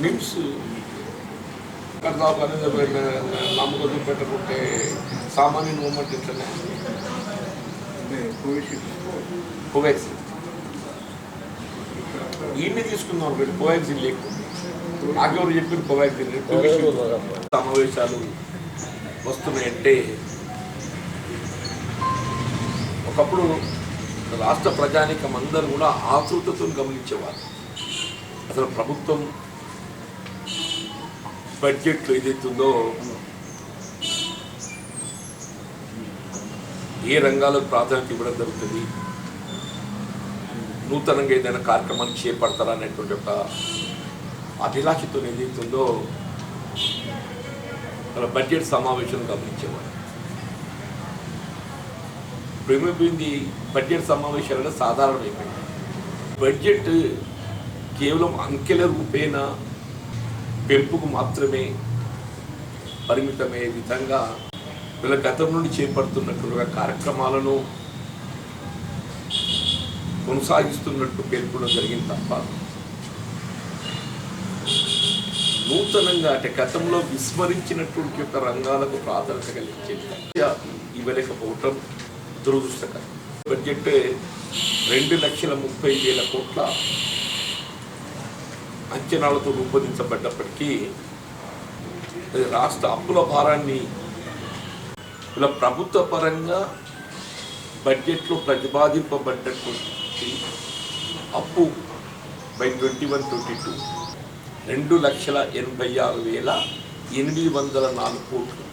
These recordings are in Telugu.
నిమ్స్ నమ్మకం పెట్టకుంటే సామాన్య మూమెంట్ ఇట్లనే కోవాక్సిన్ ఈయన్ని తీసుకుందాం వీళ్ళు కోవాక్సిన్ లేకుండా నాకెవరు చెప్పారు కోవాక్సిన్ సమావేశాలు వస్తున్నాయంటే ఒకప్పుడు రాష్ట్ర ప్రజానికం అందరూ కూడా ఆతృతతో గమనించేవారు. అసలు ప్రభుత్వం బడ్జెట్లో ఏదైతుందో ఏ రంగాలకు ప్రాధాన్యత ఇవ్వడం జరుగుతుంది, నూతనంగా ఏదైనా కార్యక్రమాన్ని చేపడతారా అనేటువంటి ఒక అభిలాషతో ఏదైతుందో మన బడ్జెట్ సమావేశం గమనించేవారు. ప్రేమిపోయింది బడ్జెట్ సమావేశాలలో సాధారణమైపోయింది. బడ్జెట్ కేవలం అంకెల రూపేణ పెంపుకు మాత్రమే పరిమితమయ్యే విధంగా వీళ్ళ గతం నుండి చేపడుతున్నట్టుగా కార్యక్రమాలను కొనసాగిస్తున్నట్టు పేర్కొనడం జరిగింది తప్ప నూతనంగా అంటే గతంలో విస్మరించినటువంటి యొక్క రంగాలకు ప్రాధాన్యత కలిగించే ఇవ్వలేకపోవటం దురదృష్టకరం. బడ్జెట్ 2,30,000 కోట్ల అంచనాలతో రూపొందించబడ్డప్పటికీ రాష్ట్ర అప్పుల భారాన్ని ఇలా ప్రభుత్వ పరంగా బడ్జెట్లో ప్రతిపాదింపబడ్డటువంటి అప్పు బై 21-22 2,86,804 కోట్లు.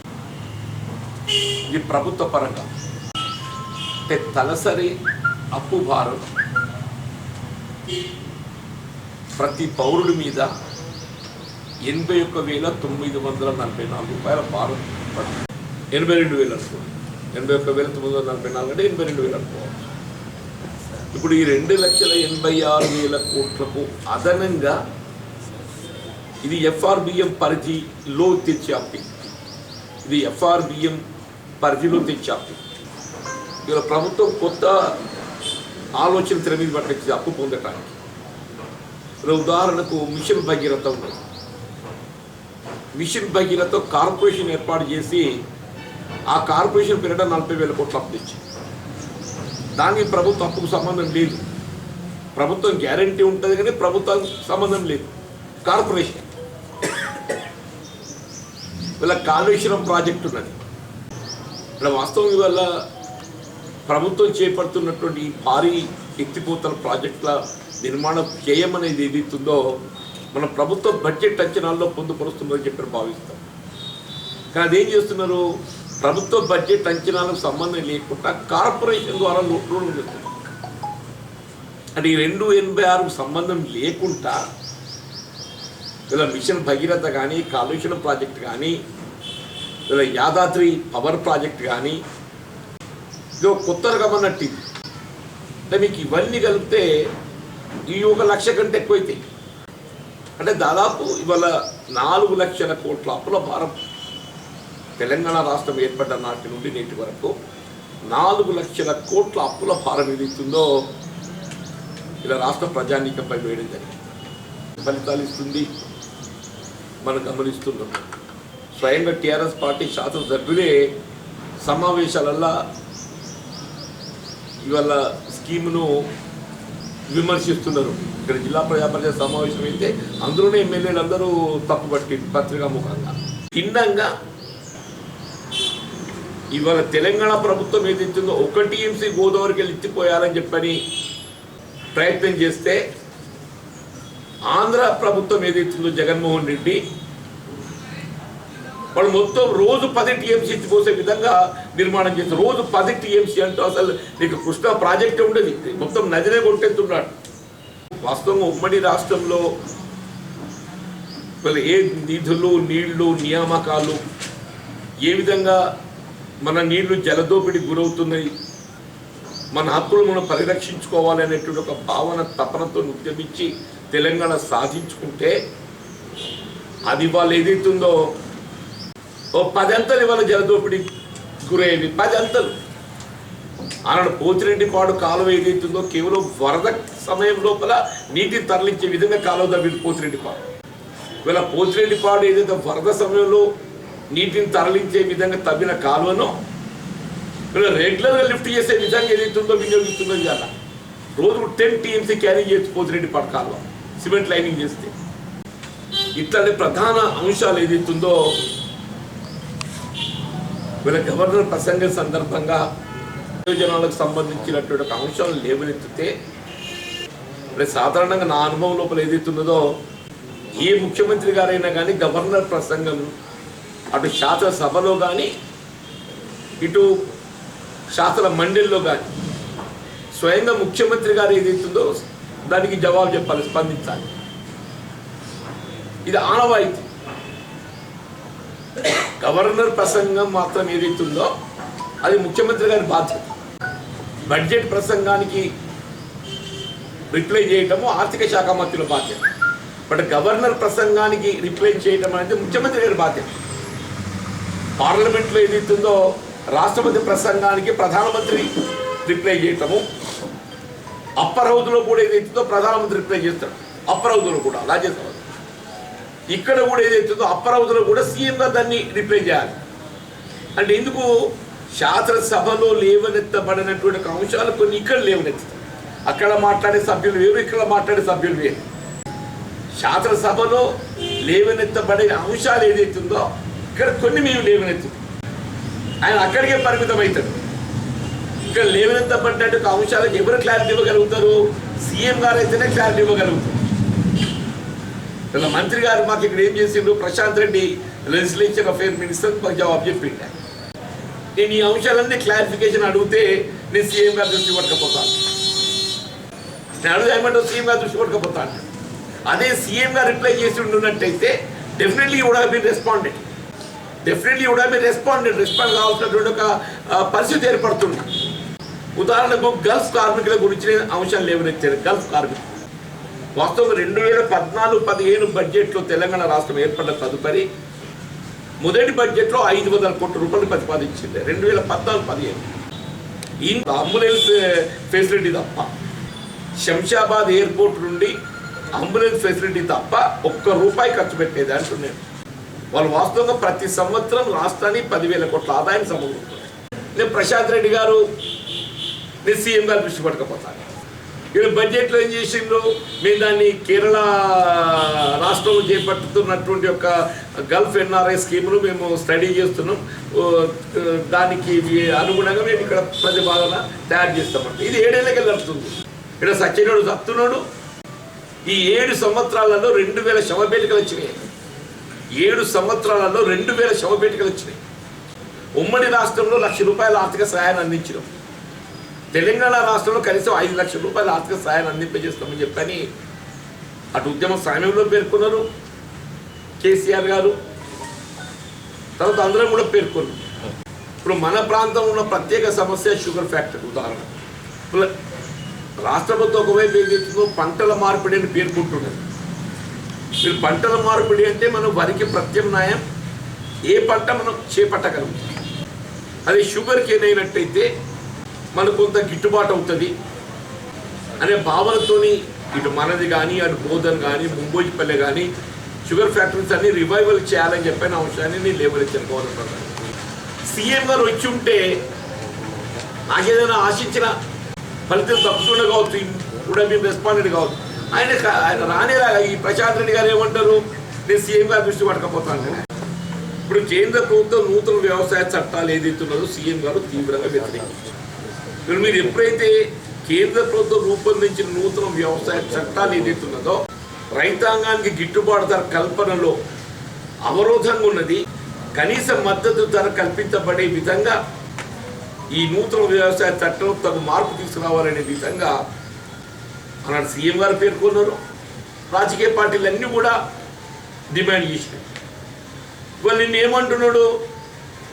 ఇది ప్రభుత్వ పరంగా అంటే తలసరి అప్పు భారం ప్రతి పౌరుడి మీద 81,944 రూపాయల భారం పడుతుంది. 82,000 అనుకోండి, 81,944 అంటే 82,000 అనుకోవచ్చు. ఇప్పుడు ఈ 2,86,000 కోట్లకు అదనంగా ఇది FRBM పరిధిలో తెచ్చే అప్పు. ఇది FRBM పరిధిలో తెచ్చే అప్పు. ఇలా ప్రభుత్వం కొత్త ఆలోచన తెర మీద పట్టించింది అప్పు పొందటానికి. ఇలా ఉదాహరణకు మిషన్ భగీరథ ఉన్నది. మిషన్ భగీరథ కార్పొరేషన్ ఏర్పాటు చేసి ఆ కార్పొరేషన్ పేరిట 40,000 కోట్ల అప్పు తెచ్చింది. దానికి ప్రభుత్వ అప్పుకు సంబంధం లేదు. ప్రభుత్వం గ్యారంటీ ఉంటుంది కానీ ప్రభుత్వానికి సంబంధం లేదు. కార్పొరేషన్ వీళ్ళ కాళేశ్వరం ప్రాజెక్టు ఉన్నది. ఇలా వాస్తవం వల్ల ప్రభుత్వం చేపడుతున్నటువంటి భారీ ఎత్తిపోతల ప్రాజెక్టుల నిర్మాణం చేయమనేది ఏదైతుందో మన ప్రభుత్వ బడ్జెట్ అంచనాల్లో పొందుపరుస్తుందని చెప్పి భావిస్తాం. కానీ అదేం చేస్తున్నారు, ప్రభుత్వ బడ్జెట్ అంచనాలకు సంబంధం లేకుండా కార్పొరేషన్ ద్వారా లోన్లు చేస్తున్నారు. అంటే ఈ 286కు సంబంధం లేకుండా ఇలా మిషన్ భగీరథ కానీ, కాళేశ్వరం ప్రాజెక్ట్ కానీ, ఇలా యాదాద్రి పవర్ ప్రాజెక్ట్ కానీ ఇది కొత్త రకం అన్నట్టు. అంటే మీకు ఇవన్నీ కలిపితే ఈ 1 లక్ష కంటే ఎక్కువైతాయి. అంటే దాదాపు ఇవాళ 4 లక్షల కోట్ల అప్పుల భారం తెలంగాణ రాష్ట్రం ఏర్పడ్డ నాటి నుండి నేటి వరకు 4 లక్షల కోట్ల అప్పుల భారం ఏదైతుందో ఇలా రాష్ట్ర ప్రజానీకంపై వేయడం జరిగింది. ఫలితాలు ఇస్తుంది మనం గమనిస్తున్నాం. స్వయంగా టీఆర్ఎస్ పార్టీ శాసనసభ్యులే సమావేశాలల్లో ఇవాళ స్కీమును విమర్శిస్తున్నారు. ఇక్కడ జిల్లా ప్రజాపరిషత్ సమావేశం అయితే అందులోనే ఎమ్మెల్యేలు అందరూ తప్పుపట్టి పత్రికాముఖంగా భిన్నంగా ఇవాళ తెలంగాణ ప్రభుత్వం ఏదైతుందో 1 TMC గోదావరికి వెళ్ళి ఎత్తిపోయాలని చెప్పని ప్రయత్నం చేస్తే ఆంధ్ర ప్రభుత్వం ఏదైతుందో జగన్మోహన్ రెడ్డి వాళ్ళు మొత్తం రోజు 10 TMC ఎత్తిపోసే విధంగా నిర్మాణం చేస్తారు. రోజు 10 TMC అంటూ అసలు నీకు కృష్ణా ప్రాజెక్టే ఉండేది, మొత్తం నదినే కొట్టెత్తున్నాడు. వాస్తవంగా ఉమ్మడి రాష్ట్రంలో ఏ నిధులు, నీళ్లు, నియామకాలు, ఏ విధంగా మన నీళ్లు జలదోపిడికి గురవుతున్నాయి, మన హక్కులు మనం పరిరక్షించుకోవాలి అనేటువంటి ఒక భావన తపనతో ఉద్యమించి తెలంగాణ సాధించుకుంటే అది వాళ్ళు ఏదైతుందో 10 అంతలు ఇవాళ జలదోపిడికి గురయ్యేవి. 10 అంతలు ఆనాడు పోతిరెడ్డిపాడు కాలువ ఏదైతుందో కేవలం వరద సమయం లోపల నీటిని తరలించే విధంగా కాలువ తవ్వింది పోతిరెడ్డిపాడు. ఇవాళ పోతిరెడ్డిపాడు ఏదైతే వరద సమయంలో నీటిని తరలించే విధంగా తవ్విన కాలువను ఇలా రెగ్యులర్గా లిఫ్ట్ చేసే విధంగా ఏదైతుందో వినియోగిస్తుందో ఇవాళ రోజు 10 TMC క్యారీ చేయొచ్చు పోతిరెడ్డిపాడు కాలువ సిమెంట్ లైనింగ్ చేస్తే. ఇట్లాంటి ప్రధాన అంశాలు ఏదైతుందో వీళ్ళ గవర్నర్ ప్రసంగం సందర్భంగా ప్రయోజనాలకు సంబంధించినటువంటి ఒక అంశాలను లేవనెత్తితే సాధారణంగా నా అనుభవం లోపల ఏదైతున్నదో ఏ ముఖ్యమంత్రి గారైనా కానీ గవర్నర్ ప్రసంగం అటు శాసనసభలో కానీ ఇటు శాసన మండలిలో కానీ స్వయంగా ముఖ్యమంత్రి గారు ఏదైతుందో దానికి జవాబు చెప్పాలి, స్పందించాలి. ఇది ఆనవాయితీ. గవర్నర్ ప్రసంగం మాత్రం ఏదైతుందో అది ముఖ్యమంత్రి గారి బాధ్యత. బడ్జెట్ ప్రసంగానికి రిప్లై చేయటము ఆర్థిక శాఖ మంత్రుల బాధ్యత. బట్ గవర్నర్ ప్రసంగానికి రిప్లై చేయటం అనేది ముఖ్యమంత్రి గారి బాధ్యత. పార్లమెంట్లో ఏదైతుందో రాష్ట్రపతి ప్రసంగానికి ప్రధానమంత్రి రిప్లై చేయటము, అప్పర్ హౌస్లో కూడా ఏదైతుందో ప్రధానమంత్రి రిప్లై చేస్తాడు. అప్పర్ హౌస్లో కూడా రాజ్యసభ, ఇక్కడ కూడా ఏదైతుందో అప్పర్ హౌస్లో కూడా సీఎం గారు దాన్ని రిప్లై చేయాలి. అంటే ఎందుకు శాసనసభలో లేవనెత్తబడినటువంటి అంశాలు కొన్ని ఇక్కడ లేవనెత్తుతారు. అక్కడ మాట్లాడే సభ్యులు వేరు, ఇక్కడ మాట్లాడే సభ్యులు వేరు. శాసనసభలో లేవనెత్తబడే అంశాలు ఏదైతుందో ఇక్కడ కొన్ని మేము లేవనెత్తుతాం. ఆయన అక్కడికే పరిమితం అవుతాడు. ఇక్కడ లేవనెత్తబడ్డట్టు అంశాలకు ఎవరు క్లారిటీ ఇవ్వగలుగుతారు? సీఎం గారు అయితేనే క్లారిటీ ఇవ్వగలుగుతారు. ఇలా మంత్రి గారు మాకు ఇక్కడ ఏం చేసిండ్రు, Prashanth Reddy legislature affair minister మాకు జవాబు చెప్పిండే. నేను ఈ అంశాలన్నీ క్లారిఫికేషన్ అడిగితే నేను సీఎం గారు దృష్టి పట్టకపోతాను. నేను అడుగుతామంటే సీఎం గారు దృష్టి పట్టకపోతాను. అదే సీఎం గారు రిప్లై చేసి ఉండున్నట్టయితే definitely would have been responded. Respond కావాల్సినటువంటి ఒక పరిస్థితి ఏర్పడుతుంది. ఉదాహరణకు గల్ఫ్ కార్మికుల గురించి అంశాలు లేవనెత్తారు. గల్ఫ్ కార్మికులు వాస్తవంగా 2014-15 బడ్జెట్లో తెలంగాణ రాష్ట్రం ఏర్పడిన తదుపరి మొదటి బడ్జెట్లో 500 కోట్ల రూపాయలు ప్రతిపాదించింది. 2014-15 ఈ అంబులెన్స్ ఫెసిలిటీ తప్ప, శంషాబాద్ ఎయిర్పోర్ట్ నుండి అంబులెన్స్ ఫెసిలిటీ తప్ప ₹1 ఖర్చు పెట్టేది అంటున్నాను. వాళ్ళు వాస్తవంగా ప్రతి సంవత్సరం రాష్ట్రానికి 10,000 కోట్ల ఆదాయం సమకూరుతుంది. నేను ప్రశాంత్ రెడ్డి గారు నేను సీఎం గారు దృష్టి పట్టకపోతాను. వీళ్ళు బడ్జెట్లో ఏం చేసిండ్రు, మేము దాన్ని కేరళ రాష్ట్రంలో చేపట్టుతున్నటువంటి ఒక గల్ఫ్ ఎన్ఆర్ఐ స్కీమును మేము స్టడీ చేస్తున్నాం, దానికి అనుగుణంగా మేము ఇక్కడ ప్రతిపాదన తయారు చేస్తామంటే ఇది 7 ఏళ్ళకి జరుగుతుంది. ఇక్కడ సత్యనుడు సత్తునుడు ఈ 7 సంవత్సరాలలో 2,000 శవపేటికలు వచ్చినాయి. 7 సంవత్సరాలలో 2,000 శవపేటికలు వచ్చినాయి. ఉమ్మడి రాష్ట్రంలో ₹1,00,000 ఆర్థిక సహాయాన్ని అందించడం, తెలంగాణ రాష్ట్రంలో కనీసం ₹5 లక్షల ఆర్థిక సహాయాన్ని అందింపజేస్తామని చెప్పని అటు ఉద్యమ సమయంలో పేర్కొన్నారు కేసీఆర్ గారు, తర్వాత అందరం కూడా పేర్కొన్నారు. ఇప్పుడు మన ప్రాంతంలో ఉన్న ప్రత్యేక సమస్య షుగర్ ఫ్యాక్టరీ. ఉదాహరణ రాష్ట్ర ప్రభుత్వం ఒకవైపు ఏదైతుందో పంటల మార్పిడి అని పేర్కొంటున్నది. మీరు పంటల మార్పిడి అంటే మనం వరికి ప్రత్యామ్నాయం ఏ పంట మనం చేపట్టగలుగుతాం. అది షుగర్ కేన్ అయినట్టయితే మనకు కొంత గిట్టుబాటు అవుతుంది అనే భావనతోని ఇటు మనది కానీ అటు బోధన్ కానీ ముంబోజిపల్లె కానీ షుగర్ ఫ్యాక్టరీస్ అన్ని రివైవల్ చేయాలని చెప్పిన అంశాన్ని నేను లేవనెత్తాను గవర్నమెంట్. సీఎం గారు వచ్చి ఉంటే నాకేదైనా ఆశించిన ఫలితం తప్పుతుండే కావచ్చు, కూడా మేము రెస్పాండెడ్ కావచ్చు. ఆయన రానేలా ఈ ప్రశాంత్ రెడ్డి గారు ఏమంటారు, నేను సీఎం గారు దృష్టి పట్టకపోతాను. ఇప్పుడు కేంద్ర ప్రభుత్వం నూతన వ్యవసాయ చట్టాలు ఏదైతున్నదో సీఎం గారు తీవ్రంగా వ్యతిరేకించారు. మీరు ఎప్పుడైతే కేంద్ర ప్రభుత్వం రూపొందించిన నూతన వ్యవసాయ చట్టాలు ఏదైతున్నదో రైతాంగానికి గిట్టుబాటు ధర కల్పనలో అవరోధంగా ఉన్నది, కనీస మద్దతు ధర కల్పించబడే విధంగా ఈ నూతన వ్యవసాయ చట్టం తగు మార్పు తీసుకురావాలనే విధంగా అన్నాడు సీఎం గారు పేర్కొన్నారు. రాజకీయ పార్టీలన్నీ కూడా డిమాండ్ చేసినాయి. ఇవాళ నిన్న ఏమంటున్నాడు,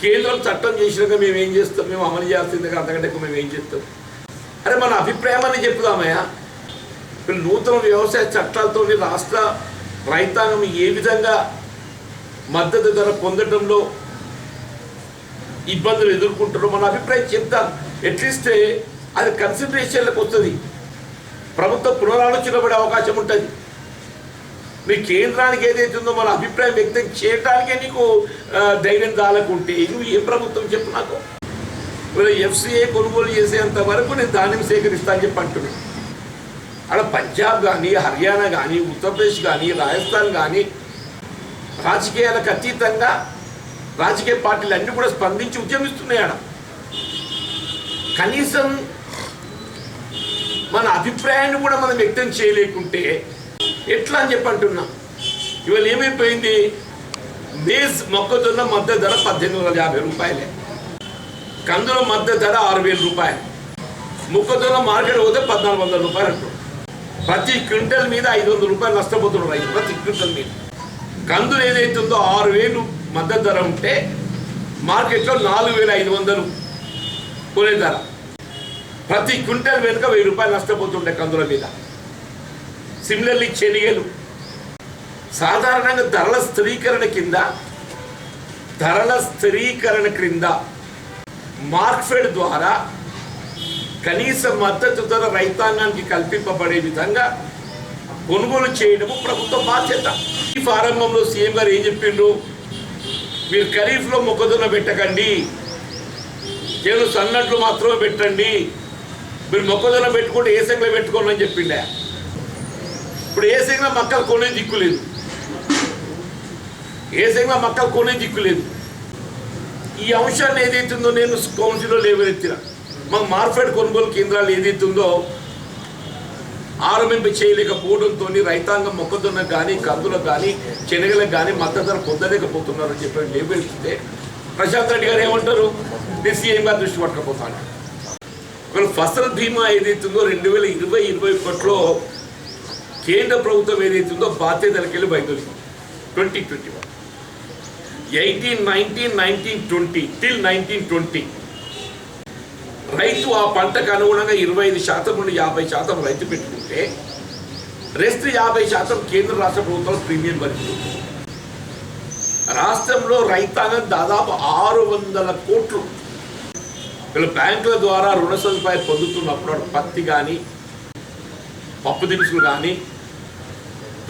కేంద్రం చట్టం చేసినాక మేము ఏం చేస్తాం, మేము అమలు చేయాల్సిందిగా అంతకంటే మేము ఏం చేస్తాం. అరే మన అభిప్రాయాన్ని చెప్పుదామయ్యా. నూతన వ్యవసాయ చట్టాలతో రాష్ట్ర రైతాంగం ఏ విధంగా మద్దతు ధర పొందడంలో ఇబ్బందులు ఎదుర్కొంటారో మన అభిప్రాయం చెప్తాం. ఎట్లిస్తే అది కన్సిడరేషన్లకు వస్తుంది, ప్రభుత్వం పునరాలోచన పడే అవకాశం ఉంటుంది. మీ కేంద్రానికి ఏదైతుందో మన అభిప్రాయం వ్యక్తం చేయడానికే నీకు ధైర్యం దాలకుంటే నువ్వు ఏ ప్రభుత్వం చెప్పు నాకు. ఎఫ్సిఐ కొనుగోలు చేసేంత వరకు నేను ధాన్యం సేకరిస్తా అని చెప్పి అంటున్నాను. అక్కడ పంజాబ్ కానీ, హర్యానా కానీ, ఉత్తరప్రదేశ్ కానీ, రాజస్థాన్ కానీ రాజకీయాలకు అతీతంగా రాజకీయ పార్టీలు అన్నీ కూడా స్పందించి ఉద్యమిస్తున్నాయి. ఆడ కనీసం మన అభిప్రాయాన్ని కూడా మనం వ్యక్తం చేయలేకుంటే ఎట్లా అని చెప్పి అంటున్నాం. ఇవాళ ఏమైపోయింది, మేజ్ మొక్కజొన్న మద్దతు ధర 1850 రూపాయలే, కందుల మద్దతు ధర 6000 రూపాయలు, మొక్కజొన్న మార్కెట్ పోతే 1400 రూపాయలు అంటారు. ప్రతి క్వింటల్ మీద 500 రూపాయలు నష్టపోతున్నారు రైతు ప్రతి క్వింటల్ మీద. కందులు ఏదైతుందో 6000 మద్దతు ధర ఉంటే మార్కెట్లో 4500 కొనే ధర, ప్రతి క్వింటల్ వెనుక 1000 రూపాయలు నష్టపోతుండే కందుల మీద. సిమిలర్లీ శనగలు సాధారణంగా ధరల స్థిరీకరణ క్రింద మార్క్ఫెడ్ ద్వారా కనీస మద్దతు ధర రైతాంగానికి కల్పింపబడే విధంగా కొనుగోలు చేయడము ప్రభుత్వ బాధ్యత. ఈ ప్రారంభంలో సీఎం గారు ఏం చెప్పిండ్రు, మీరు ఖరీఫ్లో మొక్కజొన్న పెట్టకండి, కేవలం సన్నట్లు మాత్రమే పెట్టండి, మీరు మొక్కజొన్న పెట్టుకుంటే ఏ సంఖ్యలో పెట్టుకోండి అని చెప్పిండే. ఇప్పుడు ఏ సంఖ్యలో మక్కలు కొనే దిక్కు లేదు, ఏ సంఖ్యలో మక్కలు కొనే దిక్కు లేదు. ఈ అంశాన్ని ఏదైతుందో నేను కౌన్సిల్లో లేవనెత్తిన. మాకు మార్కెట్ కొనుగోలు కేంద్రాలు ఏదైతుందో ఆరంభింప చేయలేకపోవడంతో రైతాంగం మొక్కజొన్నకు కానీ, కందులకు కానీ, శనగలకు కానీ మద్దతు ధర పొందలేకపోతున్నారని చెప్పి లేవెత్తితే ప్రశాంత్ రెడ్డి గారు ఏమంటారు, నేను సీఎం గారు దృష్టి పట్టకపోతాను. ఒకవేళ ఫసల్ బీమా ఏదైతుందో 2020-21లో కేంద్ర ప్రభుత్వం ఏదైతుందో బాధ్యతలకు వెళ్ళి బయలుదేరింది. 2021, 18, 19, 19, 20 till 1920 రైతు ఆ పంటకు అనుగుణంగా 25% నుండి 50% రైతు పెట్టుకుంటే రెస్ట్ 50% కేంద్ర రాష్ట్ర ప్రభుత్వాలు ప్రీమియం భరిస్తుంది. రాష్ట్రంలో రైతాంగం దాదాపు 600 కోట్లు వీళ్ళు బ్యాంకుల ద్వారా రుణ సదుపాయం పొందుతున్నప్పుడు పత్తి కానీ, పప్పు దినుసులు కానీ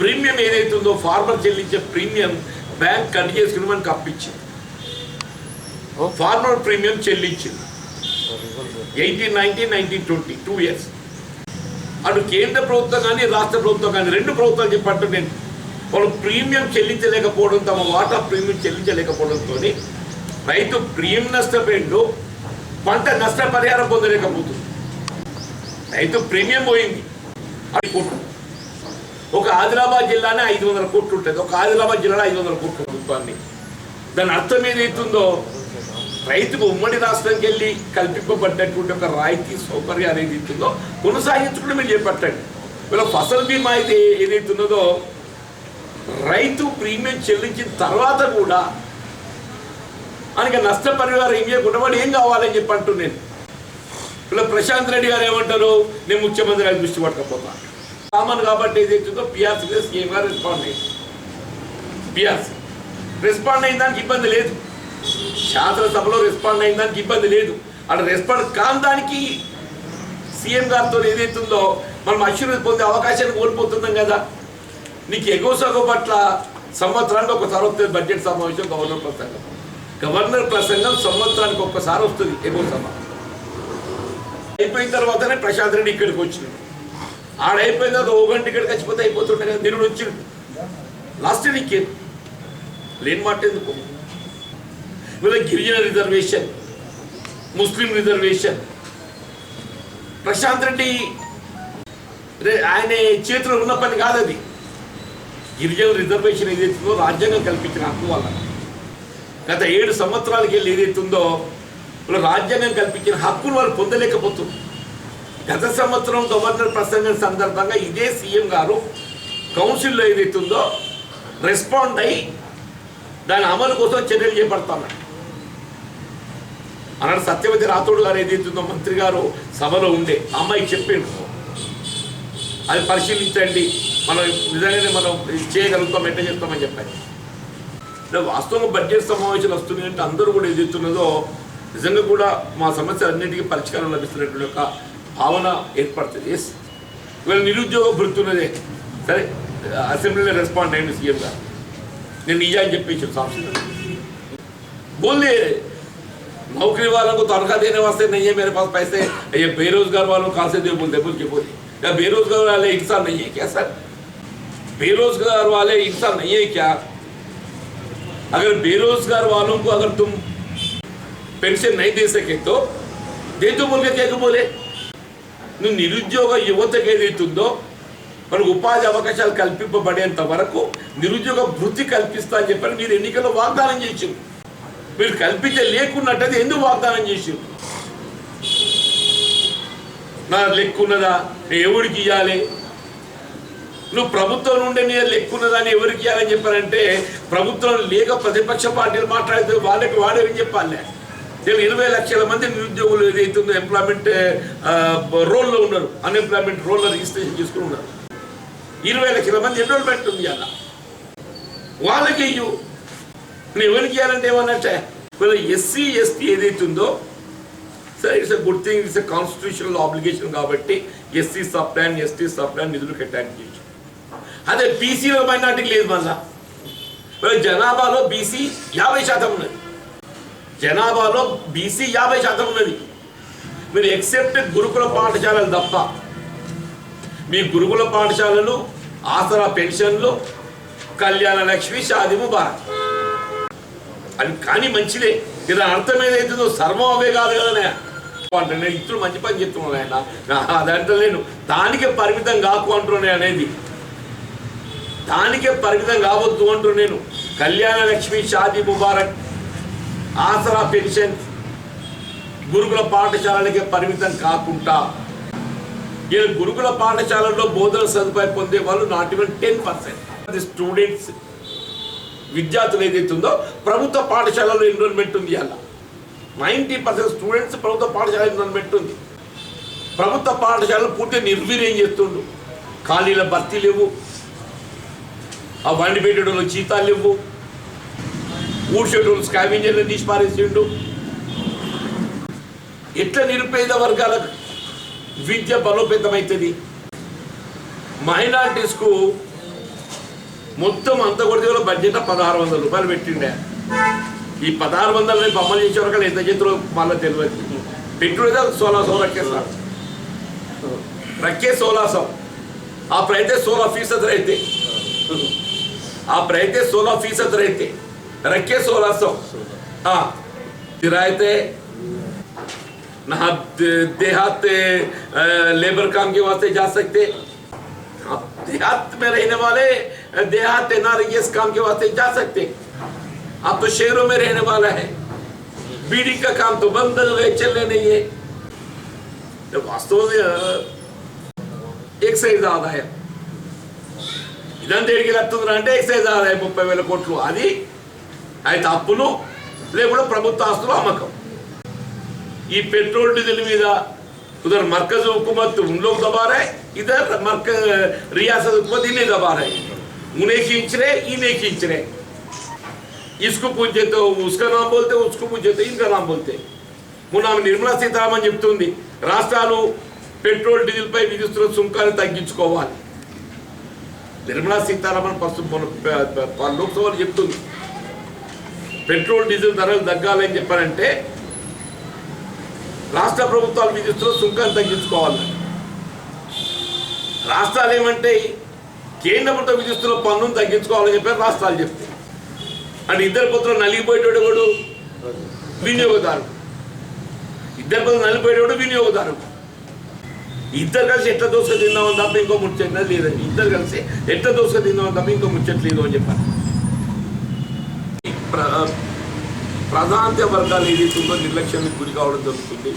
ప్రీమియం ఏదైతుందో ఫార్మర్ చెల్లించే ప్రీమియం బ్యాంక్ కట్ చేసుకుని మనకు అప్పించింది, ఫార్మర్ ప్రీమియం చెల్లించింది 18, 19, 19, 20 2 years. అటు కేంద్ర ప్రభుత్వం కానీ, రాష్ట్ర ప్రభుత్వం కానీ, రెండు ప్రభుత్వాలు చెప్పట్టు నేను వాళ్ళు ప్రీమియం చెల్లించలేకపోవడం, తమ వాటా ప్రీమియం చెల్లించలేకపోవడంతో రైతు ప్రీమియం నష్టపోయిండు, పంట నష్టపరిహారం పొందలేకపోతుంది. రైతు ప్రీమియం పోయింది. అది కోట్లు, ఒక ఆదిలాబాద్ జిల్లానే 500 కోట్లు ఉంటుంది, ఒక ఆదిలాబాద్ జిల్లాలో 500 కోట్లు ప్రభుత్వాన్ని. దాని అర్థం ఏదైతుందో రైతుకు ఉమ్మడి రాష్ట్రానికి వెళ్ళి కల్పింపబడ్డటువంటి ఒక రాయితీ సౌకర్యాలు ఏదైతుందో కొనసాగించుకుంటూ మీరు చేపట్టండి. వీళ్ళ ఫసల్ బీమా అయితే ఏదైతున్నదో రైతు ప్రీమియం చెల్లించిన తర్వాత కూడా ఆయనకి నష్టపరిహారం ఏం చేయకుండా వాడు ఏం కావాలని చెప్పి అంటున్నాను. వీళ్ళ ప్రశాంత్ రెడ్డి గారు ఏమంటారు, నేను ముఖ్యమంత్రి గారి దృష్టి పట్టకపోతాను. కామన్ కాబట్టి ఏదైతుందో పిఆర్సీ సీఎం గారు రెస్పాండ్ అయ్యింది. పిఆర్సీ రెస్పాండ్ అయిన దానికి ఇబ్బంది లేదు, శాసనసభలో రెస్పాండ్ అయిన దానికి ఇబ్బంది లేదు. అక్కడ రెస్పాండ్ కాని దానికి సీఎం గారితో ఏదైతుందో మనం అశ్వరీతి పొందే అవకాశాన్ని కోల్పోతున్నాం కదా. నీకు ఎగువ సగం పట్ల సంవత్సరానికి ఒకసారి వస్తుంది బడ్జెట్ సమావేశం, గవర్నర్ ప్రసంగం సంవత్సరానికి ఒక్కసారి వస్తుంది ఎగువ సభ. అయిపోయిన తర్వాతనే ప్రశాంత్ రెడ్డి ఇక్కడికి వచ్చినాడు. ఆడైపోయిన తర్వాత 1 గంట ఇక్కడికి వచ్చిపోతే అయిపోతుండే కదా. నిరుడు వచ్చిండు లాస్ట్ వీక్ లేని మాట ఎందుకు. వీళ్ళ గిరిజన రిజర్వేషన్, ముస్లిం రిజర్వేషన్ ప్రశాంత్ రెడ్డి ఆయన చేతిలో ఉన్న పని కాదు. అది గిరిజన రిజర్వేషన్ ఏదైతుందో రాజ్యాంగం కల్పించిన హక్కు వల్ల గత 7 సంవత్సరాలకి వెళ్ళి ఏదైతుందో వాళ్ళు రాజ్యాంగం కల్పించిన హక్కును వాళ్ళు పొందలేకపోతున్నారు. గత సంవత్సరం గవర్నర్ ప్రసంగం సందర్భంగా ఇదే సీఎం గారు కౌన్సిల్లో ఏదైతుందో రెస్పాండ్ అయ్యి దాని అమలు కోసం చర్యలు చేపడుతున్నారు అన్నాడు. సత్యవతి రాథోడ్ గారు ఏదైతుందో మంత్రి గారు సభలో ఉండే అమ్మాయికి చెప్పిండు, అది పరిశీలించండి, మనం నిజంగానే మనం చేయగలుగుతాం, ఎట్లా చేస్తామని చెప్పాలి. వాస్తవంగా బడ్జెట్ సమావేశాలు వస్తున్నాయంటే అందరూ కూడా ఏదైతున్నదో నిజంగా కూడా మా సమస్యలన్నిటికీ పరిష్కారం లభిస్తున్నటువంటి ఒక భావన ఏర్పడుతుంది. ఎస్, ఇవాళ నిరుద్యోగ భృతి ఉన్నదే సరే, అసెంబ్లీలో రెస్పాండ్ అయ్యింది సీఎం గారు, నేను निजा చెప్పేసి साफ बोल दिए नौकरी वालों को तनख्वाह देने वास्ते नहीं है मेरे पास पैसे, ये बेरोजगार वालों कहाँ से दे बोलते बोल के बोले, या बेरोजगार वाले इंसान नहीं है क्या सर? बेरोजगार वाले इंसान नहीं है क्या? अगर बेरोजगार वालों को अगर तुम पेंशन नहीं दे सके तो दे दो बोल के क्या बोले? నిరుద్యోగ యువతకి ఏదైతుందో మనకు ఉపాధి అవకాశాలు కల్పింపబడేంత వరకు నిరుద్యోగ భృతి కల్పిస్తా అని చెప్పని మీరు ఎన్నికల్లో వాగ్దానం చేశారు. మీరు కల్పించే లేకున్నట్టయితే ఎందుకు వాగ్దానం చేశారు? నా లెక్కున్నదా, ఎవరికి ఇవ్వాలి? నువ్వు ప్రభుత్వం నుండి నీ లెక్కున్నదా అని ఎవరికి ఇవ్వాలని చెప్పారంటే, ప్రభుత్వం లేక ప్రతిపక్ష పార్టీలు మాట్లాడితే వాళ్ళకి వాడేవి చెప్పాలి. 20 లక్షల మంది నిరుద్యోగులు ఏదైతుందో ఎంప్లాయ్మెంట్ రోల్లో ఉన్నారు, అన్ఎంప్లాయ్మెంట్ రోల్లో రిజిస్ట్రేషన్ చేసుకుని ఉన్నారు. 20 లక్షల మంది ఎన్రోల్మెంట్ ఉంది అలా, వాళ్ళకి నువ్వు ఎవరికి ఇవ్వాలంటే ఏమన్నట్టే వీళ్ళ ఎస్సీ ఎస్టీ ఏదైతుందో సరే, it's a good thing, it's a constitutional obligation కాబట్టి SC sub plan ST sub plan నిధులు కేటాయించు. అదే బీసీలో మైనార్టీకి లేదు. మళ్ళీ జనాభాలో బీసీ 50% ఉన్నది, జనాభాలో బీసీ 50% ఉన్నది. మీరు ఎక్సెప్ట్ గురుకుల పాఠశాలలు తప్ప మీ గురుకుల పాఠశాలలు, ఆసరా పెన్షన్లు, కళ్యాణ లక్ష్మి, షాదీ ముబారక్ అది కానీ మంచిదే. ఇలా అర్థం ఏదైతుందో సర్వం అవే కాదు కదనే అంటే ఇతరులు మంచి పని చెప్తున్నాను ఆయన, అదంటే నేను దానికే పరిమితం కాకు అంటున్నాను అనేది, దానికే పరిమితం కావద్దు అంటున్నాను నేను. కళ్యాణ లక్ష్మి, షాదీ ముబారక్, ఆసరా పెన్షన్, గురుకుల పాఠశాలలకే పరిమితం కాకుండా ఈ గురుకుల పాఠశాలల్లో బోధన సదుపాయం పొందే వాళ్ళు నాట్ ఈవెన్ 10% స్టూడెంట్స్ విద్యార్థులు ఏదైతుందో ప్రభుత్వ పాఠశాలలో ఎన్రోల్మెంట్ ఉంది. అలా 90% స్టూడెంట్స్ ప్రభుత్వ పాఠశాల ఎన్రోల్మెంట్ ఉంది. ప్రభుత్వ పాఠశాలలు పూర్తి నిర్వీర్యం చేస్తుండు. ఖాళీల భర్తీ లేవు, ఆ వండి పెట్టేటోళ్ళు జీతాలు లేవు, ఊడ్చేటోళ్ళు స్కావెంజర్లు తీసి పారేసిండు. ఎట్లా నిరుపేద వర్గాలకు విద్య బలోపేతమవుతుంది? మైనార్టీస్కు మొత్తం అంత కొడితే బడ్జెట్ 1600 రూపాయలు పెట్టిండే. ఈ 1600 రేపు అమలు చేసే వరకు ఎంత చేతులు మళ్ళీ తెలియదు. పెట్టుడే 1600 రక్కేస్తారు, రక్కే 1600. आप रहते 16% रहते, आप रहते 16% रहते, रखे 1600. हाँ, रहते ना देहात लेबर काम के वास्ते जा सकते, आप देहात में रहने वाले देहात एनआरईएस काम के वास्ते जा सकते. आप तो शहरों में रहने वाला है, बीड़ी का काम तो बंद चलने नहीं है. वास्तव में ఎక్సైజ్ ఆదాయం ఇదంతా ఎడికి లెత్తుందా అంటే ఎక్సైజ్ ఆదాయం 30,000 కోట్లు. అది అయితే అప్పులు లేకుండా ప్రభుత్వ ఆస్తులు అమ్మకం. ఈ పెట్రోల్ డీజిల్ మీద उधर मरकज हुकूमत उन लोग दबा रहे, इधर मरकज रियासत हुकूमत इन्हें दबा रहे. उन्हें खींच रहे, इन्हें खींच रहे. इसको पूछे तो उसका नाम बोलते, उसको पूछे तो इनका नाम बोलते. मुना निर्मला सीतारामन చెప్తుంది రాష్ట్రాలు పెట్రోల్ డీజిల్ పై విధిస్తున్న సుంకాన్ని తగ్గించుకోవాలి. నిర్మలా సీతారామన్ లోక్సభలో చెప్తుంది పెట్రోల్ డీజిల్ ధరలు తగ్గాలని చెప్పారంటే రాష్ట్ర ప్రభుత్వాలు విధిస్తున్న సుంకాన్ని తగ్గించుకోవాలి. రాష్ట్రాలు ఏమంటే కేంద్ర ప్రభుత్వం విధిస్తున్న పన్నును తగ్గించుకోవాలని చెప్పారు రాష్ట్రాలు చెప్తాయి. అంటే ఇద్దరు పొత్తులు నలిగిపోయేటోడు కూడా వినియోగదారుడు, ఇద్దరు పొత్తులు నలిగిపోయేటోడు వినియోగదారుడు. ఇద్దరు కలిసి ఎట్లా దోశ తిందామని తప్ప ఇంకో ముచ్చట లేదండి. ఇద్దరు కలిసి ఎట్లా దోశ తిందామని తప్ప ఇంకో ముచ్చట్లేదు అని చెప్పారు. ప్రాధాన్యత వర్గాలు ఏదైతుందో నిర్లక్ష్యానికి గురి కావడం జరుగుతుంది.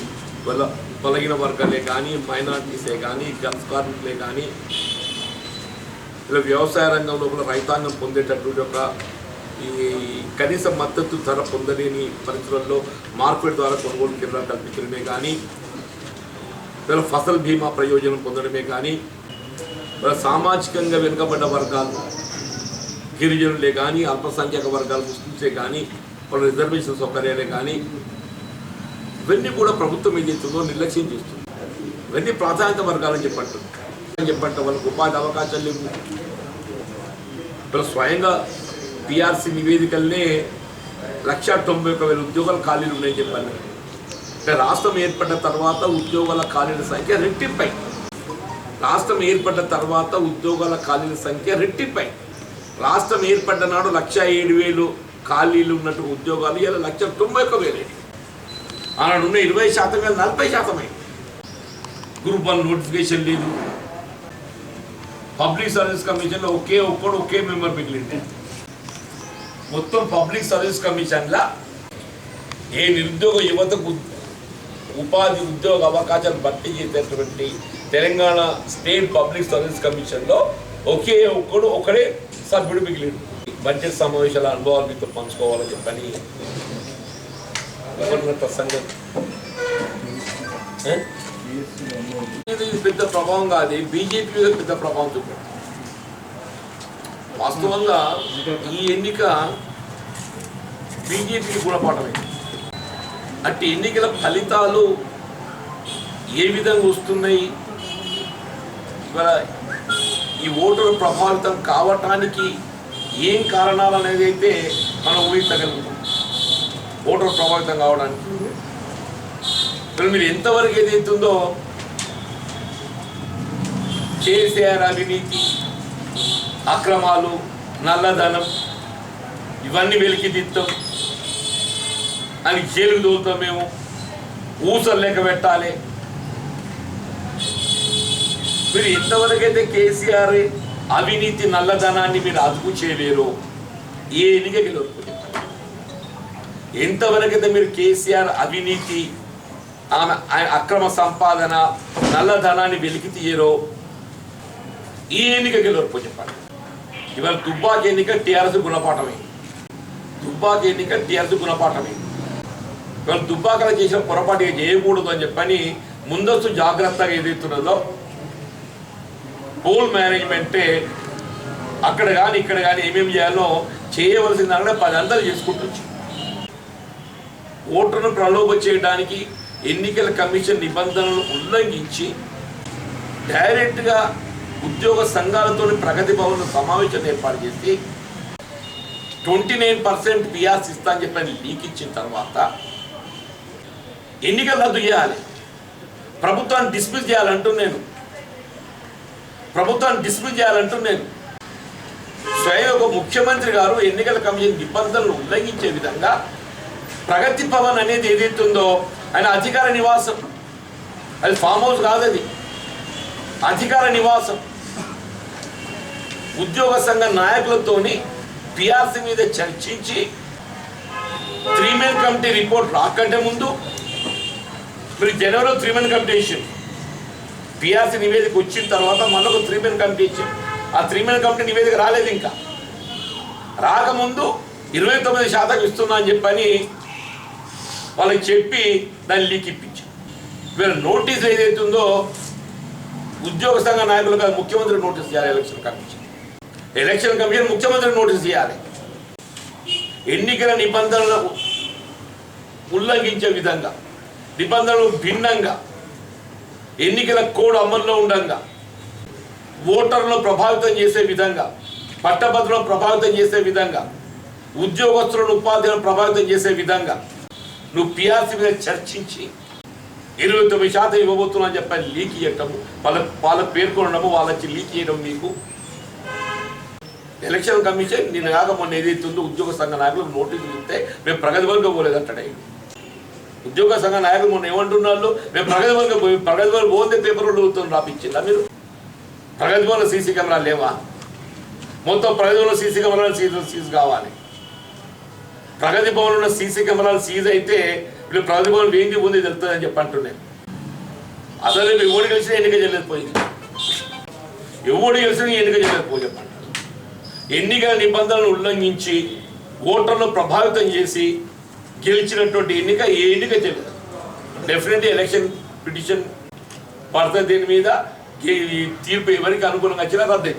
వాళ్ళ బలహీన వర్గాలే కానీ, మైనార్టీసే కానీ, గల్ఫ్ కార్మికులే కానీ, ఇలా వ్యవసాయ రంగంలో కూడా రైతాంగం పొందేటటువంటి ఒక ఈ కనీస మద్దతు ధర పొందలేని పరిస్థితుల్లో మార్కెట్ ద్వారా కొనుగోలు కేంద్రాలు కల్పించడమే కానీ, ఇలా ఫసల్ బీమా ప్రయోజనం పొందడమే కానీ, సామాజికంగా వెనుకబడ్డ వర్గాలు గిరిజనులే కానీ, అల్పసంఖ్యాక వర్గాలు ముస్లింసే కానీ, వాళ్ళ రిజర్వేషన్ సౌకర్యాలే కానీ, ఇవన్నీ కూడా ప్రభుత్వం ఏదైతుందో నిర్లక్ష్యం చేస్తుంది. ఇవన్నీ ప్రాధాన్యత వర్గాలని చెప్పంటే వాళ్ళకి ఉపాధి అవకాశాలు లేవు. ఇప్పుడు స్వయంగా పిఆర్సీ నివేదికలనే 191,000 ఉద్యోగాలు ఖాళీలు ఉన్నాయని చెప్పాను. అంటే రాష్ట్రం ఏర్పడ్డ తర్వాత ఉద్యోగాల ఖాళీల సంఖ్య రెట్టింపై. రాష్ట్రం ఏర్పడ్డ తర్వాత ఉద్యోగాల ఖాళీల సంఖ్య రెట్టింపై. రాష్ట్రం ఏర్పడ్డ నాడు 107,000 ఖాళీలు ఉన్నట్టు ఉద్యోగాలు ఇలా 191,000. ఆనాడు ఉన్న 20% 40% అయింది. గ్రూప్ 1 నోటిఫికేషన్ లేదు. పబ్లిక్ సర్వీస్ కమిషన్లో ఒకే మెంబర్ మిగిలింది. మొత్తం పబ్లిక్ సర్వీస్ కమిషన్లో ఏ నిరుద్యోగ యువతకు ఉపాధి ఉద్యోగ అవకాశాలు భర్తీ చేసేటువంటి తెలంగాణ స్టేట్ పబ్లిక్ సర్వీస్ కమిషన్లో ఒకడే సభ్యుడు మిగిలిండు. బడ్జెట్ సమావేశాల అనుభవాలు మీతో పంచుకోవాలని చెప్పని సంగతి. ఇది పెద్ద ప్రభావం కాదు, బీజేపీ మీద పెద్ద ప్రభావం చూపారు. వాస్తవంగా ఈ ఎన్నిక బీజేపీకి గుణపాఠమైంది. అట్టి ఎన్నికల ఫలితాలు ఏ విధంగా వస్తున్నాయి, ఇవాళ ఈ ఓటరు ప్రభావితం కావటానికి ఏం కారణాలు అనేది అయితే మనం ఊహించగలుగుతాం. ఓటరు ప్రభావితం కావడానికి మీరు ఎంతవరకు ఏదైతుందో కేసీఆర్ అవినీతి, అక్రమాలు, నల్లధనం ఇవన్నీ వెలికితీస్తాం అని జైలుకు దోలుతాం, మేము ఊసలు లెక్క పెట్టాలి. మీరు ఎంతవరకైతే కేసీఆర్ అవినీతి నల్లధనాన్ని మీరు అదుపు చేయలేరు ఏ ఎన్నిక గెలవకపోతే, ఎంతవరకైతే మీరు కేసీఆర్ అవినీతి ఆమె అక్రమ సంపాదన నల్లధనాన్ని వెలికి తీయరో ఈ ఎన్నిక గెలవకపోతే చెప్పండి. ఇవాళ దుబ్బాక ఎన్నిక టీఆర్ఎస్ గుణపాఠమే. దుబ్బాక ఎన్నిక టీఆర్ఎస్ గుణపాఠమే. ఇవాళ దుబ్బాకలో చేసిన పొరపాటు చేయకూడదు అని చెప్పని ముందస్తు జాగ్రత్తగా ఏదైతున్నదో పోల్ మేనేజ్మెంటే అక్కడ కానీ ఇక్కడ కానీ ఏమేమి చేయాలో చేయవలసిన దానిలో 10 అంతలు చేసుకుంటొచ్చు. ఓటర్ను ప్రలోభ చేయడానికి ఎన్నికల కమిషన్ నిబంధనలను ఉల్లంఘించి డైరెక్ట్గా ఉద్యోగ సంఘాలతో ప్రగతి భవన్ సమావేశం ఏర్పాటు చేసి 29% పిఆర్స్ ఇస్తా అని చెప్పని లీక్ ఇచ్చిన తర్వాత ఎన్నికలు రద్దు చేయాలి, ప్రభుత్వాన్ని డిస్మిస్ చేయాలంటున్నాను. స్వయం ఒక ముఖ్యమంత్రి గారు ఎన్నికల కమిషన్ నిబంధనలు ఉల్లంఘించే విధంగా ప్రగతి భవన్ అనేది ఏదైతుందో ఆయన అధికార నివాసం, అది ఫామ్ హౌస్ కాదు, అది అధికార నివాసం. ఉద్యోగ సంఘ నాయకులతోని పిఆర్సీ మీద చర్చించి 3-man కమిటీ రిపోర్ట్ రాకంటే ముందు మీరు జనవరిలో 3-man కమిటీ ఇచ్చింది. పిఆర్సీ నివేదిక వచ్చిన తర్వాత మళ్ళీ ఒక 3-man కమిటీ ఇచ్చింది. ఆ 3-man కమిటీ నివేదిక రాలేదు. ఇంకా రాకముందు 29% ఇస్తున్నా అని చెప్పని వాళ్ళకి చెప్పి దాన్ని లీక్ ఇప్పించారు. వీళ్ళ నోటీస్ ఏదైతుందో ఉద్యోగ సంఘ నాయకులుగా ముఖ్యమంత్రి నోటీస్ చేయాలి. ఎలక్షన్ కమిషన్ ముఖ్యమంత్రి నోటీస్ చేయాలి. ఎన్నికల నిబంధనలు ఉల్లంఘించే విధంగా, నిబంధనలు భిన్నంగా, ఎన్నికల కోడ్ అమల్లో ఉండగా, ఓటర్లను ప్రభావితం చేసే విధంగా, పట్టభద్రులను ప్రభావితం చేసే విధంగా, ఉద్యోగస్తులను ఉపాధ్యాయులను ప్రభావితం చేసే విధంగా నువ్వు పిఆర్సీ మీద చర్చించి 29% ఇవ్వబోతున్నా అని చెప్పని లీక్ ఇవ్వటము, వాళ్ళ పేర్కొనడము, వాళ్ళకి లీక్ చేయడం. మీకు ఎలక్షన్ కమిషన్ నిన్న కాక మొన్న ఏదైతుందో ఉద్యోగ సంఘ నాయకులకు నోటీసులు ఇస్తే మేము ప్రగతి వర్గ పోలేదంటాడు. ఉద్యోగ సంఘ నాయకులు మొన్న ఏమంటున్నారు, మేము ప్రగతి వర్గ పోతే పేపర్ రాపించిందా మీరు? ప్రగతి భవన్లో సీసీ కెమెరాలు లేవా? మొత్తం ప్రగతి భవన్లో సీసీ కెమెరాలు సీజ్ కావాలి. ప్రగతి భవన్ ఉన్న సీసీ కెమెరాలు సీజ్ అయితే వీళ్ళు ప్రగతి భవన్ ఏంటి ఉంది తెలుస్తుందని చెప్పి అంటున్నాను. అసలు ఎవడు కలిసిన ఎన్నిక చేయలేకపోయింది, చెప్పండి. ఎన్నికల నిబంధనలను ఉల్లంఘించి ఓటర్లను ప్రభావితం చేసి గెలిచినటువంటి ఎన్నిక ఏ ఎన్నిక చేయలేదు. డెఫినెట్లీ ఎలక్షన్ పిటిషన్ పడుతుంది. దీని మీద తీర్పు ఎవరికి అనుకూలంగా వచ్చినా రద్దు.